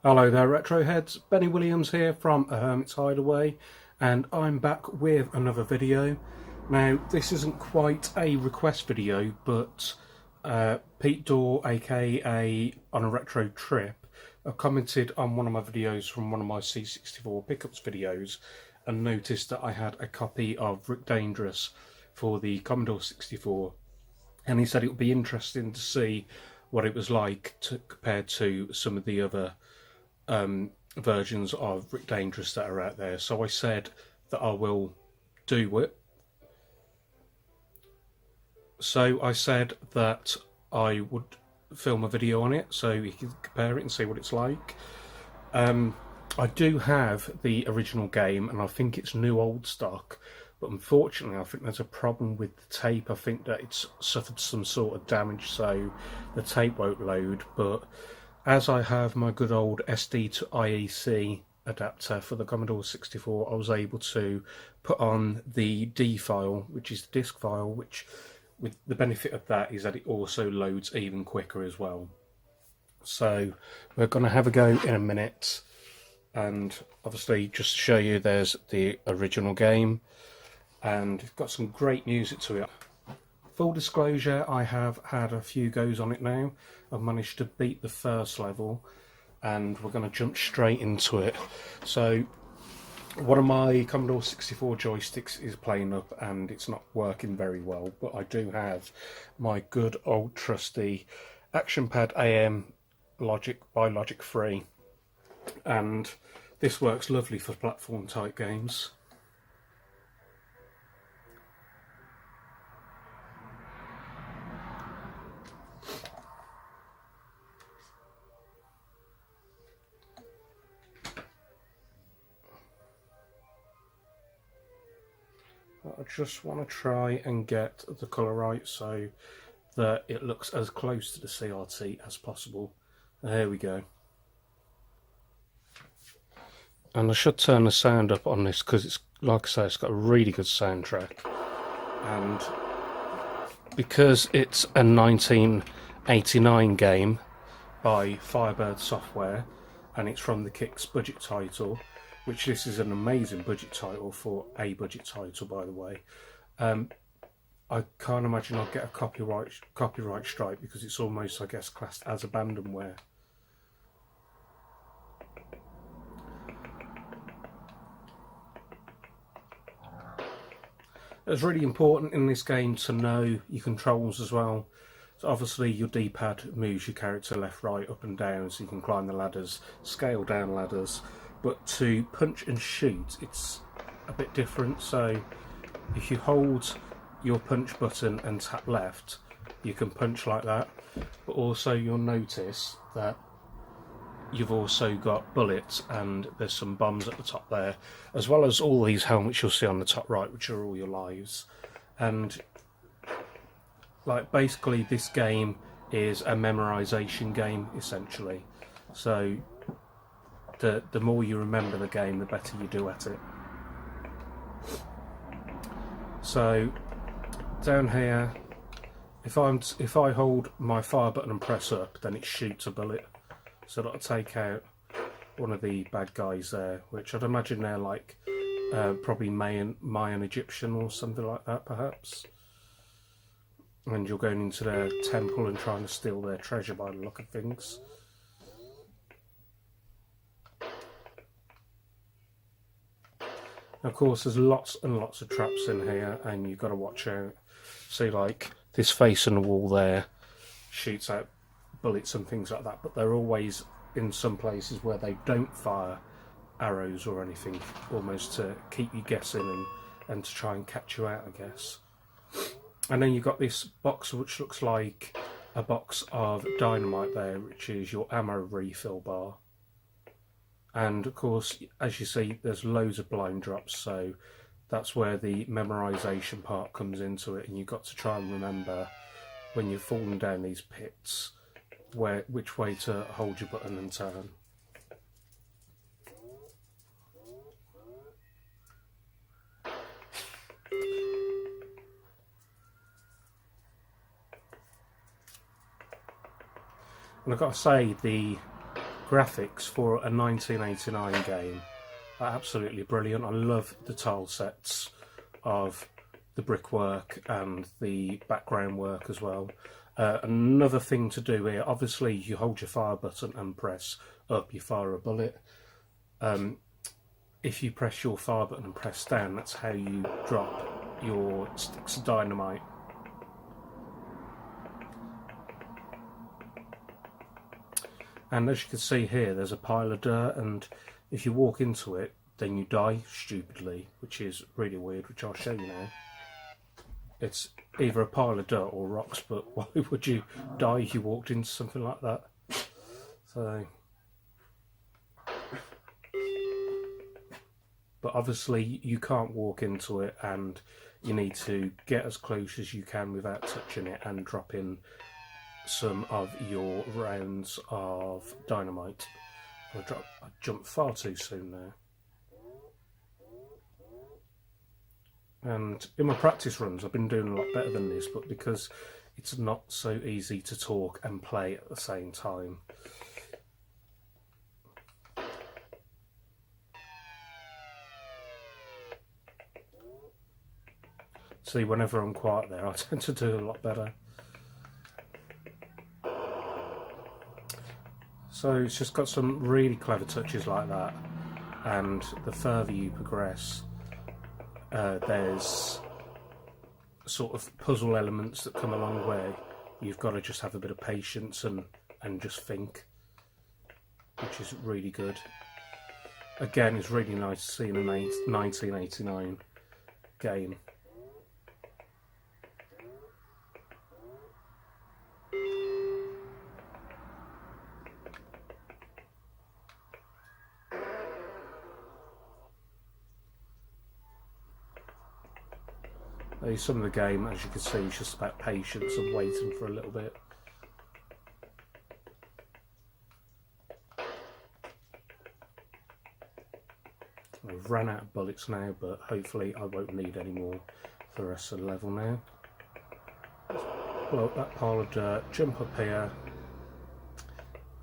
Hello there, retro heads. Benny Williams here from A Hermit's Hideaway, and I'm back with another video. Now, this isn't quite a request video, but Pete Dorr, aka On a Retro Trip, commented on one of my videos from one of my C64 pickups videos and noticed that I had a copy of Rick Dangerous for the Commodore 64, and he said it would be interesting to see what it was like compared to some of the other versions of Rick Dangerous that are out there. So I said that I will do it. So I said that I would film a video on it so you can compare it and see what it's like. I do have the original game and I think it's new old stock, but unfortunately I think there's a problem with the tape. I think that it's suffered some sort of damage, so the tape won't load. But as I have my good old SD to IEC adapter for the Commodore 64, I was able to put on the D file, which is the disk file, which with the benefit of that is that it also loads even quicker as well. So we're going to have a go in a minute, and obviously just to show you, there's the original game and it's got some great music to it. Full disclosure, I have had a few goes on it now. I've managed to beat the first level and we're going to jump straight into it. So one of my Commodore 64 joysticks is playing up and it's not working very well, but I do have my good old trusty Action Pad AM Logic by Logic 3, and this works lovely for platform type games. I just want to try and get the colour right so that it looks as close to the CRT as possible. There we go. And I should turn the sound up on this because it's, like I say, it's got a really good soundtrack. And because it's a 1989 game by Firebird Software and it's from the Kicks budget title, which this is an amazing budget title for a budget title, by the way. I can't imagine I'll get a copyright strike because it's almost, I guess, classed as abandonware. It's really important in this game to know your controls as well. So obviously your D-pad moves your character left, right, up and down, so you can climb the ladders, scale down ladders. But to punch and shoot, it's a bit different. So if you hold your punch button and tap left, you can punch like that. But also you'll notice that you've also got bullets and there's some bombs at the top there, as well as all these helmets you'll see on the top right, which are all your lives. And like, basically this game is a memorization game essentially. So the more you remember the game, the better you do at it. So down here, if I hold my fire button and press up, then it shoots a bullet. So that'll take out one of the bad guys there, which I'd imagine they're like probably Mayan Egyptian or something like that, perhaps. And you're going into their temple and trying to steal their treasure by the look of things. Of course, there's lots and lots of traps in here, and you've got to watch out. See, like this face in the wall there shoots out bullets and things like that, but they're always in some places where they don't fire arrows or anything, almost to keep you guessing and to try and catch you out, I guess. And then you've got this box which looks like a box of dynamite there, which is your ammo refill bar. And of course, as you see, there's loads of blind drops, so that's where the memorization part comes into it, and you've got to try and remember when you're falling down these pits which way to hold your button and turn. And I've got to say, the graphics for a 1989 game are absolutely brilliant. I love the tile sets of the brickwork and the background work as well. Another thing to do here, obviously you hold your fire button and press up, you fire a bullet. If you press your fire button and press down, that's how you drop your sticks of dynamite. And as you can see here, there's a pile of dirt, and if you walk into it, then you die stupidly, which is really weird, which I'll show you now. It's either a pile of dirt or rocks, but why would you die if you walked into something like that? So, but obviously you can't walk into it, and you need to get as close as you can without touching it and drop in some of your rounds of dynamite. I jumped far too soon there. And in my practice runs I've been doing a lot better than this, but because it's not so easy to talk and play at the same time. See, whenever I'm quiet there I tend to do a lot better. So it's just got some really clever touches like that, and the further you progress, there's sort of puzzle elements that come along where you've got to just have a bit of patience and just think, which is really good. Again, it's really nice to see in a 1989 game. Some of the game, as you can see, is just about patience and waiting for a little bit. I've run out of bullets now, but hopefully I won't need any more for the rest of the level now. Blow up that pile of dirt, jump up here,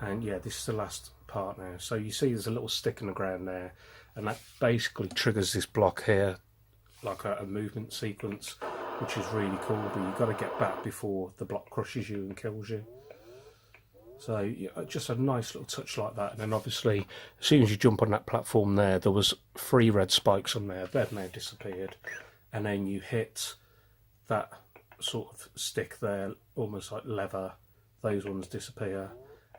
and yeah, this is the last part now. So you see there's a little stick in the ground there, and that basically triggers this block here, like a movement sequence, which is really cool, but you've got to get back before the block crushes you and kills you. So yeah, just a nice little touch like that. And then obviously as soon as you jump on that platform there was 3 red spikes on there, they've now disappeared, and then you hit that sort of stick there, almost like lever, those ones disappear,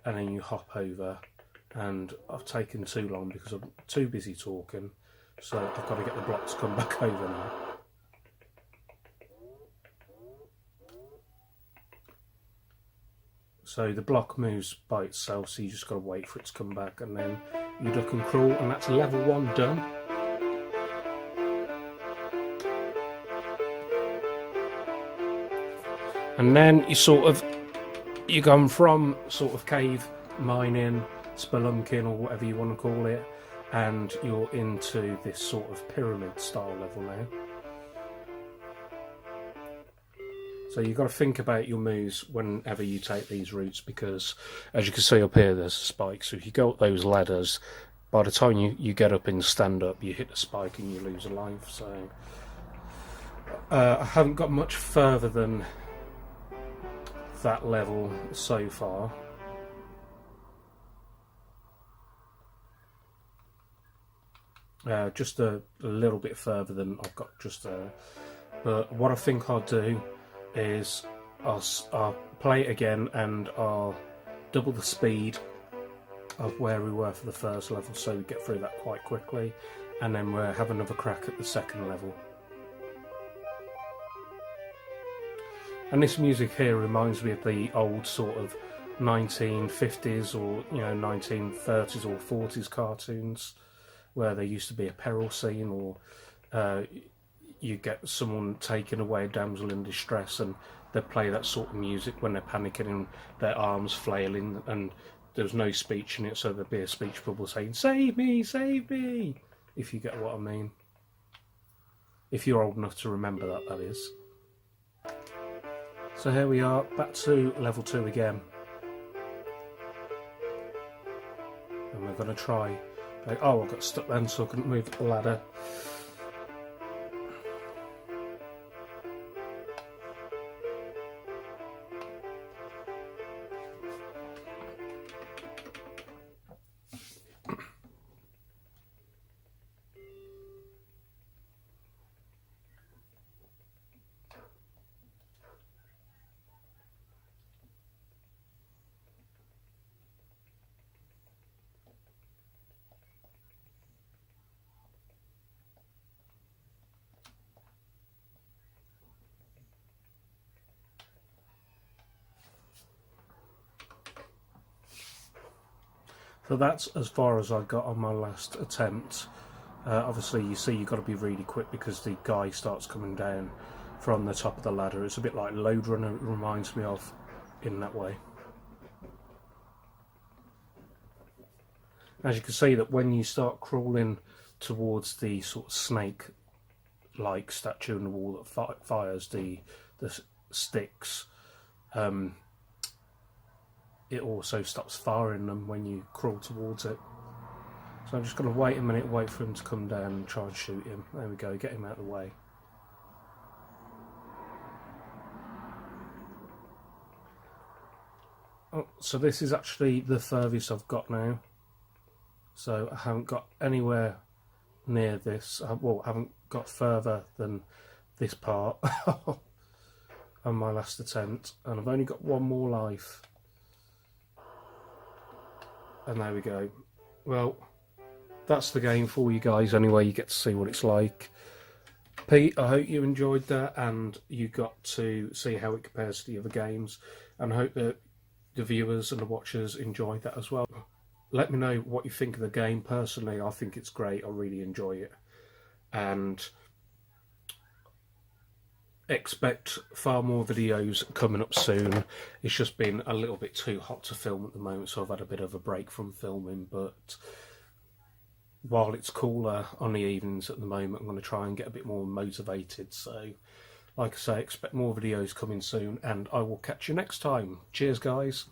and then you hop over. And I've taken too long because I'm too busy talking, so I've got to get the block to come back over now. So the block moves by itself, so you just got to wait for it to come back, and then you duck and crawl, and that's level 1 done. And then you're going from sort of cave mining, spelunking, or whatever you want to call it, and you're into this sort of pyramid style level now. So you've got to think about your moves whenever you take these routes, because as you can see up here there's a spike, so if you go up those ladders, by the time you get up and stand up, you hit the spike and you lose a life. So I haven't got much further than that level so far. Just a little bit further than I've got just there. But what I think I'll do is I'll play it again, and I'll double the speed of where we were for the first level, so we get through that quite quickly, and then we'll have another crack at the second level. And this music here reminds me of the old sort of 1950s or 1930s or 40s cartoons, where there used to be a peril scene, or you get someone taking away, a damsel in distress, and they play that sort of music when they're panicking and their arms flailing, and there's no speech in it, so there'd be a speech bubble saying, "Save me, save me," if you get what I mean. If you're old enough to remember that, that is. So here we are, back to level 2 again. and they're going to try. Like, oh, I got stuck then, so I couldn't move the ladder. So that's as far as I got on my last attempt. Obviously you see you've got to be really quick because the guy starts coming down from the top of the ladder. It's a bit like Load Runner, it reminds me of in that way. As you can see that when you start crawling towards the sort of snake-like statue in the wall that fires the sticks, it also stops firing them when you crawl towards it. So I'm just going to wait a minute, wait for him to come down and try and shoot him. There we go, get him out of the way. Oh, so this is actually the furthest I've got now. So I haven't got anywhere near this. Well, I haven't got further than this part on my last attempt. And I've only got one more life. And there we go. Well, that's the game for you guys anyway. You get to see what it's like. Pete, I hope you enjoyed that and you got to see how it compares to the other games. And I hope that the viewers and the watchers enjoyed that as well. Let me know what you think of the game. Personally, I think it's great. I really enjoy it. And expect far more videos coming up soon. It's just been a little bit too hot to film at the moment, so I've had a bit of a break from filming, but while it's cooler on the evenings at the moment, I'm going to try and get a bit more motivated. So like I say, expect more videos coming soon, and I will catch you next time. Cheers guys.